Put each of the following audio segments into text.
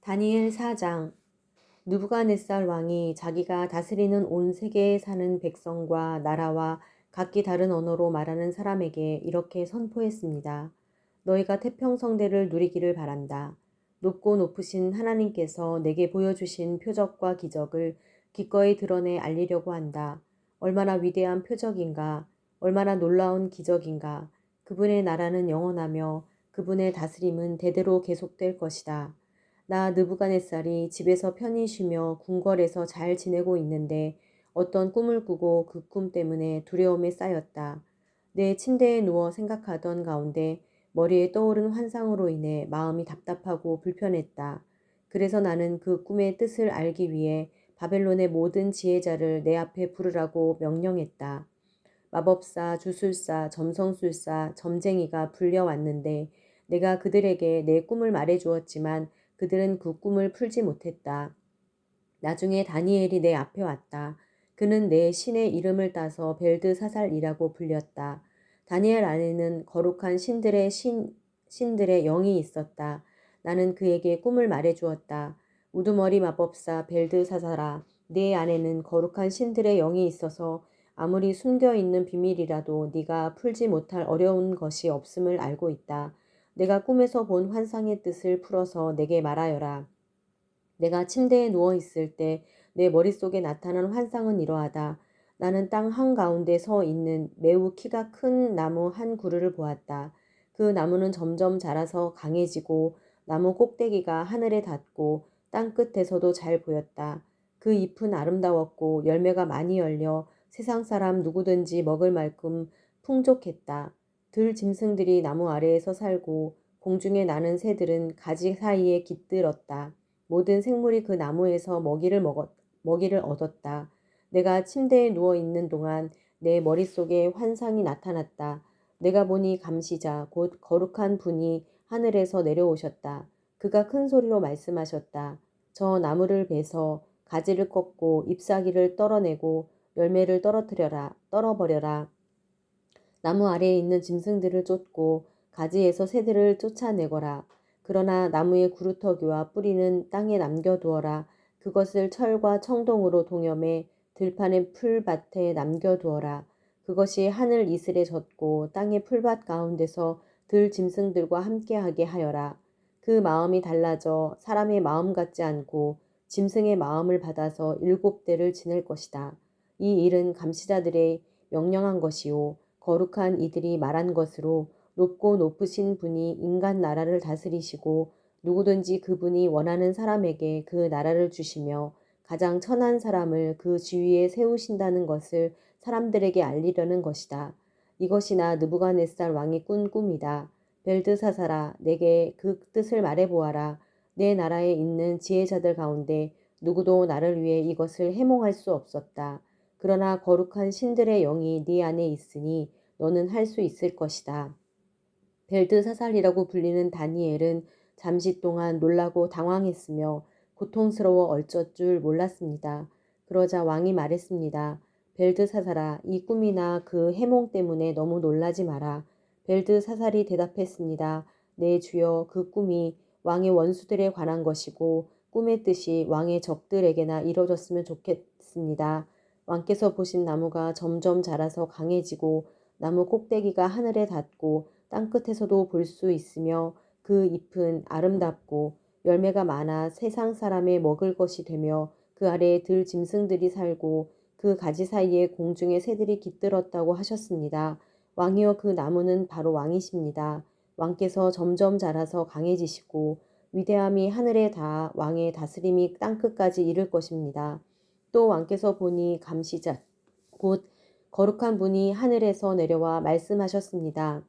다니엘 4장. 느부갓네살 왕이 자기가 다스리는 온 세계에 사는 백성과 나라와 각기 다른 언어로 말하는 사람에게 이렇게 선포했습니다. 너희가 태평성대를 누리기를 바란다. 높고 높으신 하나님께서 내게 보여주신 표적과 기적을 기꺼이 드러내 알리려고 한다. 얼마나 위대한 표적인가, 얼마나 놀라운 기적인가. 그분의 나라는 영원하며 그분의 다스림은 대대로 계속될 것이다. 나 느부갓네살이 집에서 편히 쉬며 궁궐에서 잘 지내고 있는데 어떤 꿈을 꾸고 그 꿈 때문에 두려움에 쌓였다. 내 침대에 누워 생각하던 가운데 머리에 떠오른 환상으로 인해 마음이 답답하고 불편했다. 그래서 나는 그 꿈의 뜻을 알기 위해 바벨론의 모든 지혜자를 내 앞에 부르라고 명령했다. 마법사, 주술사, 점성술사, 점쟁이가 불려왔는데 내가 그들에게 내 꿈을 말해주었지만 그들은 그 꿈을 풀지 못했다. 나중에 다니엘이 내 앞에 왔다. 그는 내 신의 이름을 따서 벨드사살이라고 불렸다. 다니엘 안에는 거룩한 신들의 영이 있었다. 나는 그에게 꿈을 말해주었다. 우두머리 마법사 벨드사살아, 네 안에는 거룩한 신들의 영이 있어서 아무리 숨겨있는 비밀이라도 네가 풀지 못할 어려운 것이 없음을 알고 있다. 내가 꿈에서 본 환상의 뜻을 풀어서 내게 말하여라. 내가 침대에 누워 있을 때 내 머릿속에 나타난 환상은 이러하다. 나는 땅 한가운데 서 있는 매우 키가 큰 나무 한 그루를 보았다. 그 나무는 점점 자라서 강해지고 나무 꼭대기가 하늘에 닿고 땅 끝에서도 잘 보였다. 그 잎은 아름다웠고 열매가 많이 열려 세상 사람 누구든지 먹을 만큼 풍족했다. 들 짐승들이 나무 아래에서 살고 공중에 나는 새들은 가지 사이에 깃들었다. 모든 생물이 그 나무에서 먹이를 얻었다. 내가 침대에 누워 있는 동안 내 머릿속에 환상이 나타났다. 내가 보니 감시자, 곧 거룩한 분이 하늘에서 내려오셨다. 그가 큰 소리로 말씀하셨다. 저 나무를 베서 가지를 꺾고 잎사귀를 떨어내고 열매를 떨어버려라. 나무 아래에 있는 짐승들을 쫓고 가지에서 새들을 쫓아내거라. 그러나 나무의 구루터기와 뿌리는 땅에 남겨두어라. 그것을 철과 청동으로 동여매 들판의 풀밭에 남겨두어라. 그것이 하늘 이슬에 젖고 땅의 풀밭 가운데서 들 짐승들과 함께하게 하여라. 그 마음이 달라져 사람의 마음 같지 않고 짐승의 마음을 받아서 7대를 지낼 것이다. 이 일은 감시자들의 명령한 것이요 거룩한 이들이 말한 것으로 높고 높으신 분이 인간 나라를 다스리시고 누구든지 그분이 원하는 사람에게 그 나라를 주시며 가장 천한 사람을 그 지위에 세우신다는 것을 사람들에게 알리려는 것이다. 이것이 나 느부갓네살 왕이 꾼 꿈이다. 벨드사살아, 내게 그 뜻을 말해보아라. 내 나라에 있는 지혜자들 가운데 누구도 나를 위해 이것을 해몽할 수 없었다. 그러나 거룩한 신들의 영이 네 안에 있으니 너는 할 수 있을 것이다. 벨드사살이라고 불리는 다니엘은 잠시 동안 놀라고 당황했으며 고통스러워 얼쩔 줄 몰랐습니다. 그러자 왕이 말했습니다. 벨드사살아, 이 꿈이나 그 해몽 때문에 너무 놀라지 마라. 벨드사살이 대답했습니다. 네 주여, 그 꿈이 왕의 원수들에 관한 것이고 꿈의 뜻이 왕의 적들에게나 이뤄졌으면 좋겠습니다. 왕께서 보신 나무가 점점 자라서 강해지고 나무 꼭대기가 하늘에 닿고 땅끝에서도 볼 수 있으며 그 잎은 아름답고 열매가 많아 세상 사람의 먹을 것이 되며 그 아래에 들 짐승들이 살고 그 가지 사이에 공중의 새들이 깃들었다고 하셨습니다. 왕이여, 그 나무는 바로 왕이십니다. 왕께서 점점 자라서 강해지시고 위대함이 하늘에 닿아 왕의 다스림이 땅끝까지 이를 것입니다. 또 왕께서 보니 감시자 곧 거룩한 분이 하늘에서 내려와 말씀하셨습니다.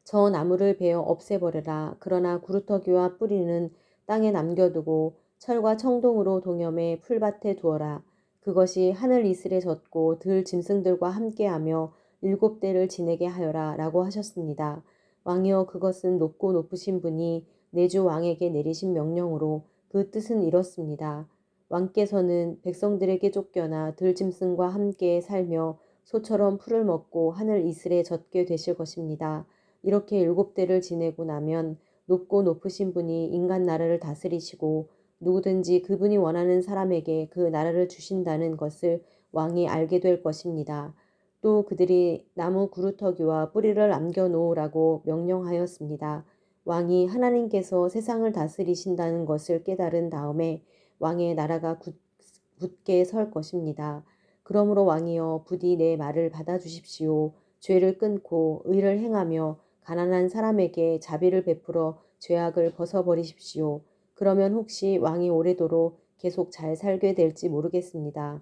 저 나무를 베어 없애버려라. 그러나 구루터기와 뿌리는 땅에 남겨두고 철과 청동으로 동여매 풀밭에 두어라. 그것이 하늘 이슬에 젖고 들 짐승들과 함께하며 7대를 지내게 하여라. 라고 하셨습니다. 왕이여, 그것은 높고 높으신 분이 내주 왕에게 내리신 명령으로 그 뜻은 이렇습니다. 왕께서는 백성들에게 쫓겨나 들짐승과 함께 살며 소처럼 풀을 먹고 하늘 이슬에 젖게 되실 것입니다. 이렇게 7대를 지내고 나면 높고 높으신 분이 인간 나라를 다스리시고 누구든지 그분이 원하는 사람에게 그 나라를 주신다는 것을 왕이 알게 될 것입니다. 또 그들이 나무 구루터기와 뿌리를 남겨 놓으라고 명령하였습니다. 왕이 하나님께서 세상을 다스리신다는 것을 깨달은 다음에 왕의 나라가 굳게 설 것입니다. 그러므로 왕이여 부디 내 말을 받아주십시오. 죄를 끊고 의를 행하며 가난한 사람에게 자비를 베풀어 죄악을 벗어버리십시오. 그러면 혹시 왕이 오래도록 계속 잘 살게 될지 모르겠습니다.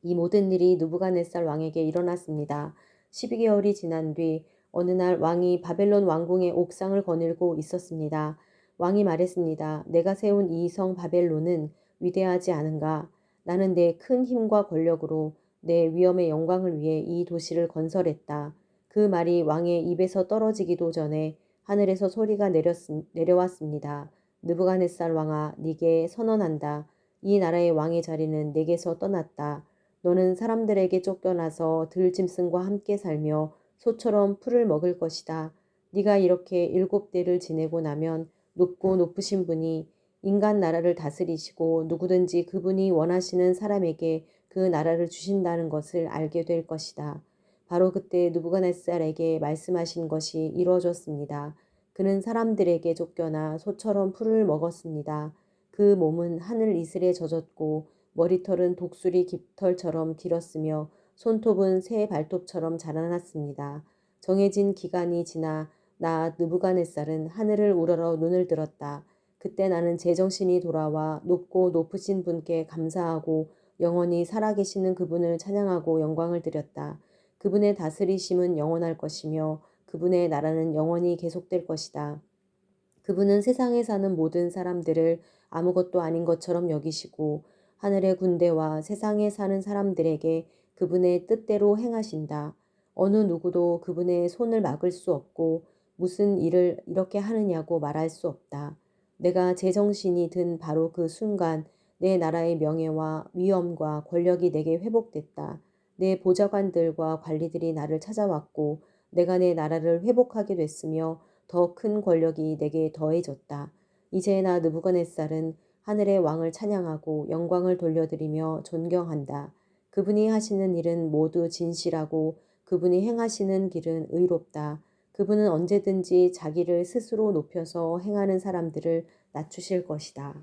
이 모든 일이 느부갓네살 왕에게 일어났습니다. 12개월이 지난 뒤 어느 날 왕이 바벨론 왕궁의 옥상을 거닐고 있었습니다. 왕이 말했습니다. 내가 세운 이 성 바벨론은 위대하지 않은가? 나는 내 큰 힘과 권력으로 내 위엄의 영광을 위해 이 도시를 건설했다. 그 말이 왕의 입에서 떨어지기도 전에 하늘에서 소리가 내려왔습니다. 느부갓네살 왕아, 네게 선언한다. 이 나라의 왕의 자리는 내게서 떠났다. 너는 사람들에게 쫓겨나서 들짐승과 함께 살며 소처럼 풀을 먹을 것이다. 네가 이렇게 7대를 지내고 나면 높고 높으신 분이 인간 나라를 다스리시고 누구든지 그분이 원하시는 사람에게 그 나라를 주신다는 것을 알게 될 것이다. 바로 그때 느부갓네살에게 말씀하신 것이 이루어졌습니다. 그는 사람들에게 쫓겨나 소처럼 풀을 먹었습니다. 그 몸은 하늘 이슬에 젖었고 머리털은 독수리 깃털처럼 길었으며 손톱은 새 발톱처럼 자라났습니다. 정해진 기간이 지나 나 느부갓네살은 하늘을 우러러 눈을 들었다. 그때 나는 제정신이 돌아와 높고 높으신 분께 감사하고 영원히 살아계시는 그분을 찬양하고 영광을 드렸다. 그분의 다스리심은 영원할 것이며 그분의 나라는 영원히 계속될 것이다. 그분은 세상에 사는 모든 사람들을 아무것도 아닌 것처럼 여기시고 하늘의 군대와 세상에 사는 사람들에게 그분의 뜻대로 행하신다. 어느 누구도 그분의 손을 막을 수 없고 무슨 일을 이렇게 하느냐고 말할 수 없다. 내가 제정신이 든 바로 그 순간 내 나라의 명예와 위엄과 권력이 내게 회복됐다. 내 보좌관들과 관리들이 나를 찾아왔고 내가 내 나라를 회복하게 됐으며 더 큰 권력이 내게 더해졌다. 이제 나 느부갓네살은 하늘의 왕을 찬양하고 영광을 돌려드리며 존경한다. 그분이 하시는 일은 모두 진실하고 그분이 행하시는 길은 의롭다. 그분은 언제든지 자기를 스스로 높여서 행하는 사람들을 낮추실 것이다.